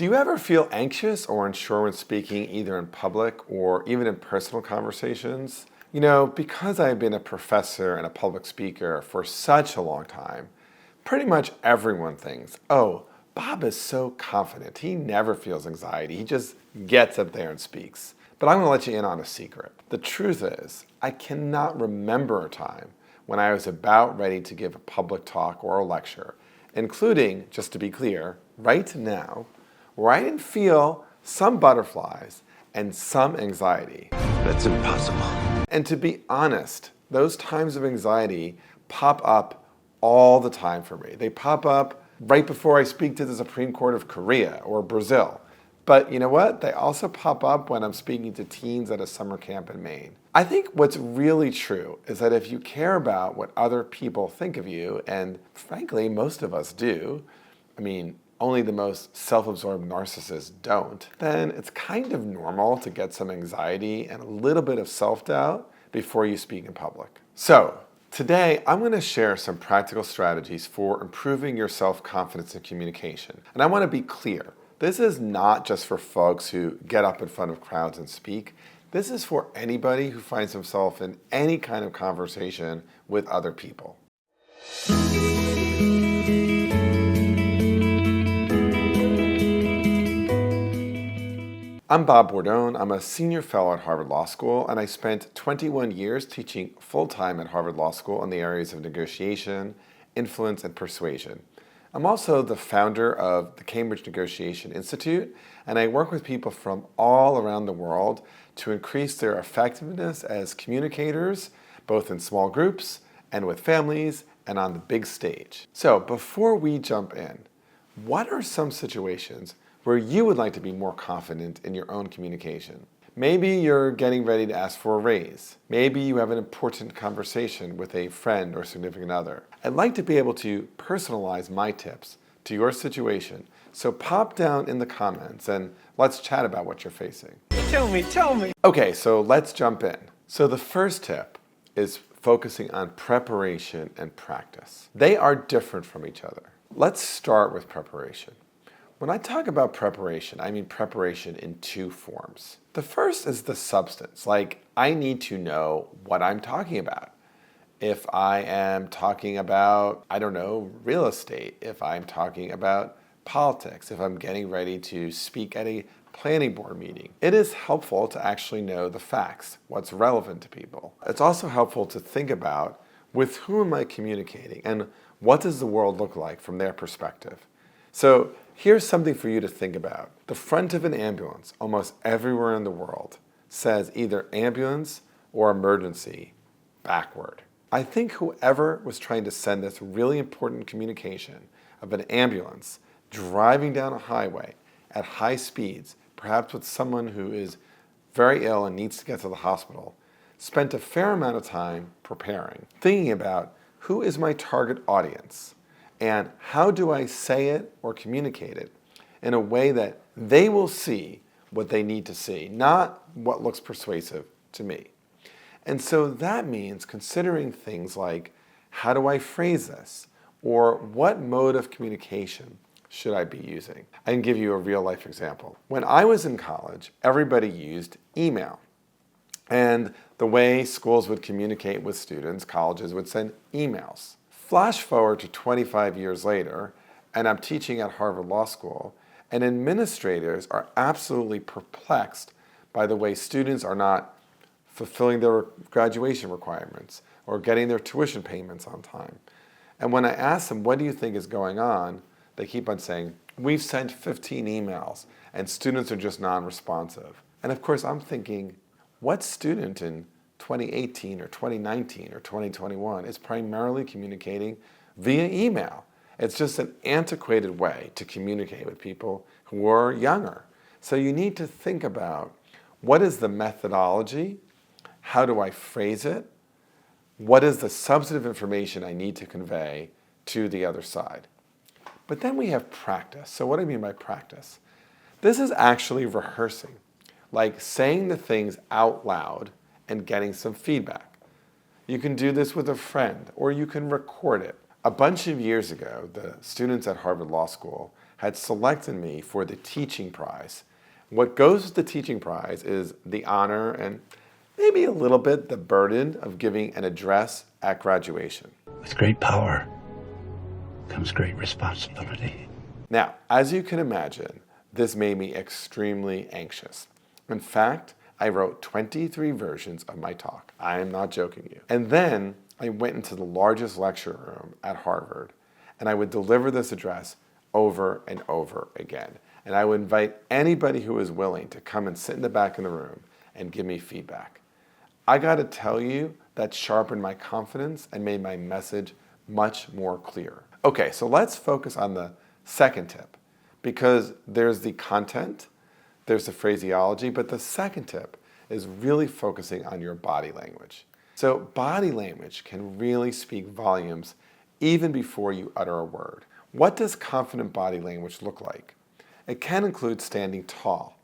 Do you ever feel anxious or unsure when speaking either in public or even in personal conversations? Because I've been a professor and a public speaker for such a long time, pretty much everyone thinks, oh, Bob is so confident. He never feels anxiety. He just gets up there and speaks. But I'm going to let you in on a secret. The truth is, I cannot remember a time when I was about ready to give a public talk or a lecture, including, just to be clear, right now, where I didn't feel some butterflies and some anxiety. That's impossible. And to be honest, those times of anxiety pop up all the time for me. They pop up right before I speak to the Supreme Court of Korea or Brazil. But you know what? They also pop up when I'm speaking to teens at a summer camp in Maine. I think what's really true is that if you care about what other people think of you, and frankly, most of us do, only the most self-absorbed narcissists don't, then it's kind of normal to get some anxiety and a little bit of self-doubt before you speak in public. So, today I'm going to share some practical strategies for improving your self-confidence in communication. And I want to be clear, this is not just for folks who get up in front of crowds and speak. This is for anybody who finds himself in any kind of conversation with other people. I'm Bob Bordone. I'm a senior fellow at Harvard Law School, and I spent 21 years teaching full-time at Harvard Law School in the areas of negotiation, influence, and persuasion. I'm also the founder of the Cambridge Negotiation Institute, and I work with people from all around the world to increase their effectiveness as communicators, both in small groups and with families and on the big stage. So before we jump in, what are some situations where you would like to be more confident in your own communication? Maybe you're getting ready to ask for a raise. Maybe you have an important conversation with a friend or significant other. I'd like to be able to personalize my tips to your situation, so pop down in the comments and let's chat about what you're facing. Tell me. Okay, so let's jump in. So the first tip is focusing on preparation and practice. They are different from each other. Let's start with preparation. When I talk about preparation, I mean preparation in two forms. The first is the substance, like I need to know what I'm talking about. If I am talking about, real estate, if I'm talking about politics, if I'm getting ready to speak at a planning board meeting, it is helpful to actually know the facts, what's relevant to people. It's also helpful to think about with whom am I communicating and what does the world look like from their perspective. So here's something for you to think about. The front of an ambulance, almost everywhere in the world, says either ambulance or emergency backward. I think whoever was trying to send this really important communication of an ambulance driving down a highway at high speeds, perhaps with someone who is very ill and needs to get to the hospital, spent a fair amount of time preparing, thinking about who is my target audience, and how do I say it or communicate it in a way that they will see what they need to see, not what looks persuasive to me. And so that means considering things like, how do I phrase this? Or what mode of communication should I be using? I can give you a real life example. When I was in college, everybody used email. And the way schools would communicate with students, colleges would send emails. Flash forward to 25 years later, and I'm teaching at Harvard Law School, and administrators are absolutely perplexed by the way students are not fulfilling their graduation requirements or getting their tuition payments on time. And when I ask them, what do you think is going on? They keep on saying, we've sent 15 emails and students are just non-responsive. And of course, I'm thinking, what student in 2018 or 2019 or 2021 is primarily communicating via email? It's just an antiquated way to communicate with people who are younger. So you need to think about, what is the methodology? How do I phrase it? What is the substantive information I need to convey to the other side? But then we have practice. So what do I mean by practice? This is actually rehearsing, like saying the things out loud and getting some feedback. You can do this with a friend, or you can record it. A bunch of years ago, the students at Harvard Law School had selected me for the teaching prize. What goes with the teaching prize is the honor and maybe a little bit the burden of giving an address at graduation. With great power comes great responsibility. Now, as you can imagine, this made me extremely anxious. In fact, I wrote 23 versions of my talk. I am not joking you. And then I went into the largest lecture room at Harvard, and I would deliver this address over and over again. And I would invite anybody who was willing to come and sit in the back of the room and give me feedback. I gotta tell you, that sharpened my confidence and made my message much more clear. Okay, so let's focus on the second tip, because there's the content, there's the phraseology, but the second tip is really focusing on your body language. So body language can really speak volumes even before you utter a word. What does confident body language look like? It can include standing tall,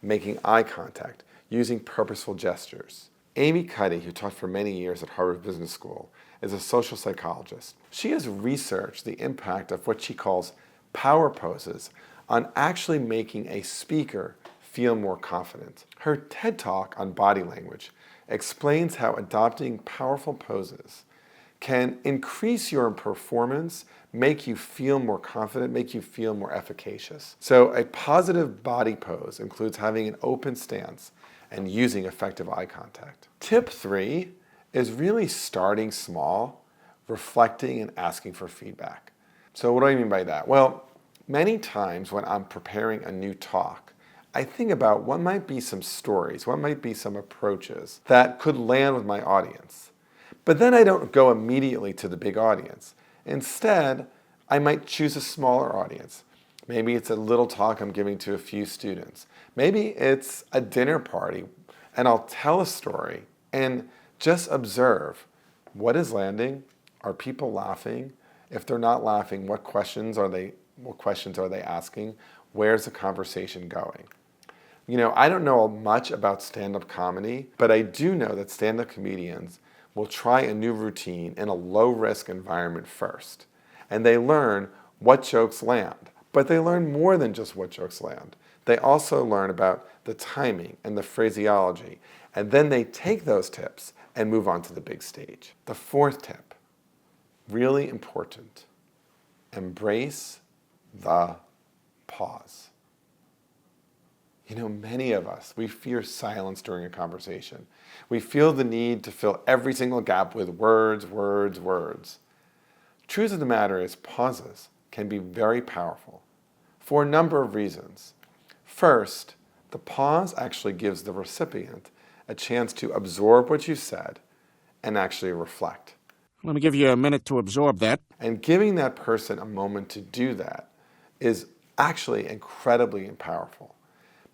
making eye contact, using purposeful gestures. Amy Cuddy, who taught for many years at Harvard Business School, is a social psychologist. She has researched the impact of what she calls power poses on actually making a speaker feel more confident. Her TED Talk on body language explains how adopting powerful poses can increase your performance, make you feel more confident, make you feel more efficacious. So a positive body pose includes having an open stance and using effective eye contact. Tip 3 is really starting small, reflecting and asking for feedback. So what do I mean by that? Well, many times when I'm preparing a new talk, I think about what might be some stories, what might be some approaches that could land with my audience. But then I don't go immediately to the big audience. Instead, I might choose a smaller audience. Maybe it's a little talk I'm giving to a few students. Maybe it's a dinner party, and I'll tell a story and just observe what is landing. Are people laughing? If they're not laughing, what questions are they asking? Where's the conversation going? You know, I don't know much about stand-up comedy, but I do know that stand-up comedians will try a new routine in a low-risk environment first. And they learn what jokes land. But they learn more than just what jokes land. They also learn about the timing and the phraseology. And then they take those tips and move on to the big stage. The fourth tip, really important, embrace the pause. You know, many of us, we fear silence during a conversation. We feel the need to fill every single gap with words, words, words. Truth of the matter is, pauses can be very powerful for a number of reasons. First, the pause actually gives the recipient a chance to absorb what you said and actually reflect. Let me give you a minute to absorb that. And giving that person a moment to do that is actually incredibly powerful.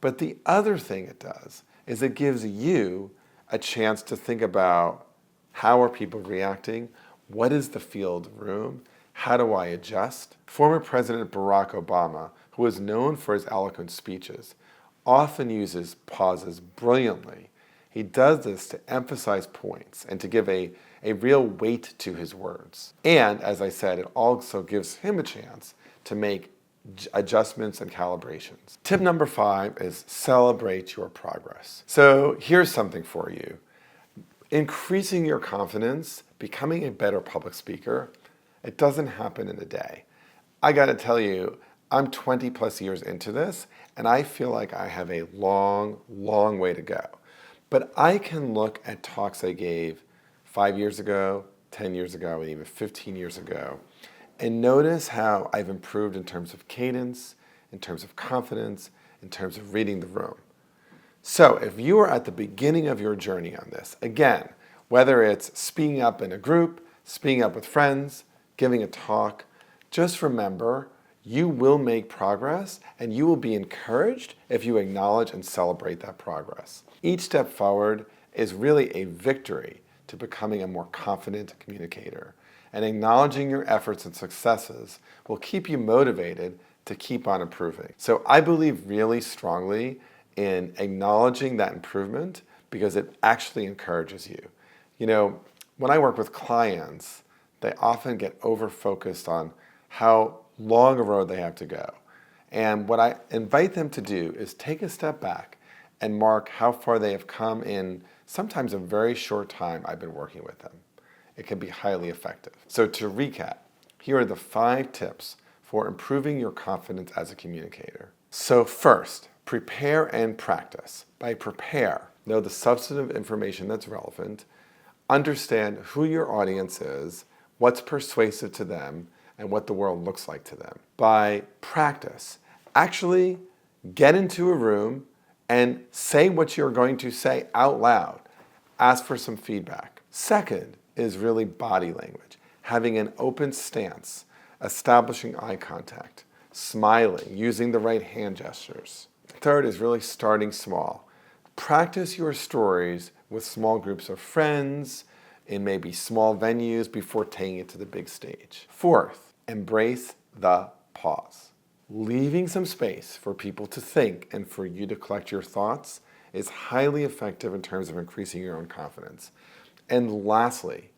But the other thing it does is it gives you a chance to think about, how are people reacting? What is the field room? How do I adjust? Former President Barack Obama, who is known for his eloquent speeches, often uses pauses brilliantly. He does this to emphasize points and to give a real weight to his words. And as I said, it also gives him a chance to make adjustments and calibrations. Tip number 5 is celebrate your progress. So here's something for you. Increasing your confidence, becoming a better public speaker, it doesn't happen in a day. I gotta tell you, I'm 20 plus years into this, and I feel like I have a long, long way to go. But I can look at talks I gave 5 years ago, 10 years ago, and even 15 years ago, and notice how I've improved in terms of cadence, in terms of confidence, in terms of reading the room. So if you are at the beginning of your journey on this, again, whether it's speaking up in a group, speaking up with friends, giving a talk, just remember, you will make progress and you will be encouraged if you acknowledge and celebrate that progress. Each step forward is really a victory to becoming a more confident communicator. And acknowledging your efforts and successes will keep you motivated to keep on improving. So I believe really strongly in acknowledging that improvement because it actually encourages you. You know, when I work with clients, they often get over-focused on how long a road they have to go. And what I invite them to do is take a step back and mark how far they have come in sometimes a very short time I've been working with them. It can be highly effective. So to recap, here are the 5 tips for improving your confidence as a communicator. So first, prepare and practice. By prepare, know the substantive information that's relevant, understand who your audience is, what's persuasive to them, and what the world looks like to them. By practice, actually get into a room and say what you're going to say out loud. Ask for some feedback. Second is really body language, having an open stance, establishing eye contact, smiling, using the right hand gestures. Third is really starting small. Practice your stories with small groups of friends, in maybe small venues before taking it to the big stage. Fourth, embrace the pause. Leaving some space for people to think and for you to collect your thoughts is highly effective in terms of increasing your own confidence. And lastly,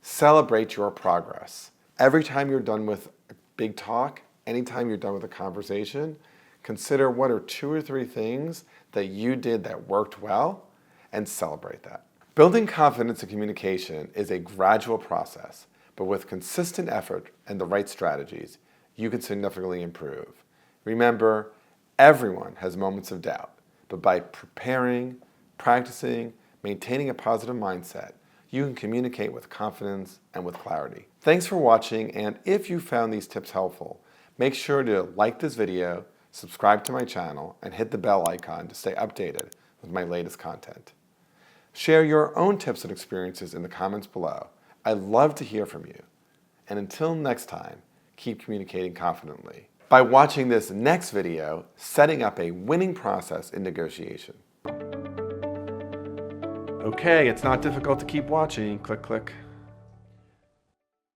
celebrate your progress. Every time you're done with a big talk, anytime you're done with a conversation, consider what are 2 or 3 things that you did that worked well and celebrate that. Building confidence in communication is a gradual process, but with consistent effort and the right strategies, you can significantly improve. Remember, everyone has moments of doubt, but by preparing, practicing, maintaining a positive mindset, you can communicate with confidence and with clarity. Thanks for watching, and if you found these tips helpful, make sure to like this video, subscribe to my channel, and hit the bell icon to stay updated with my latest content. Share your own tips and experiences in the comments below. I'd love to hear from you. And until next time, keep communicating confidently by watching this next video, setting up a winning process in negotiation. Okay, it's not difficult to keep watching. Click, click.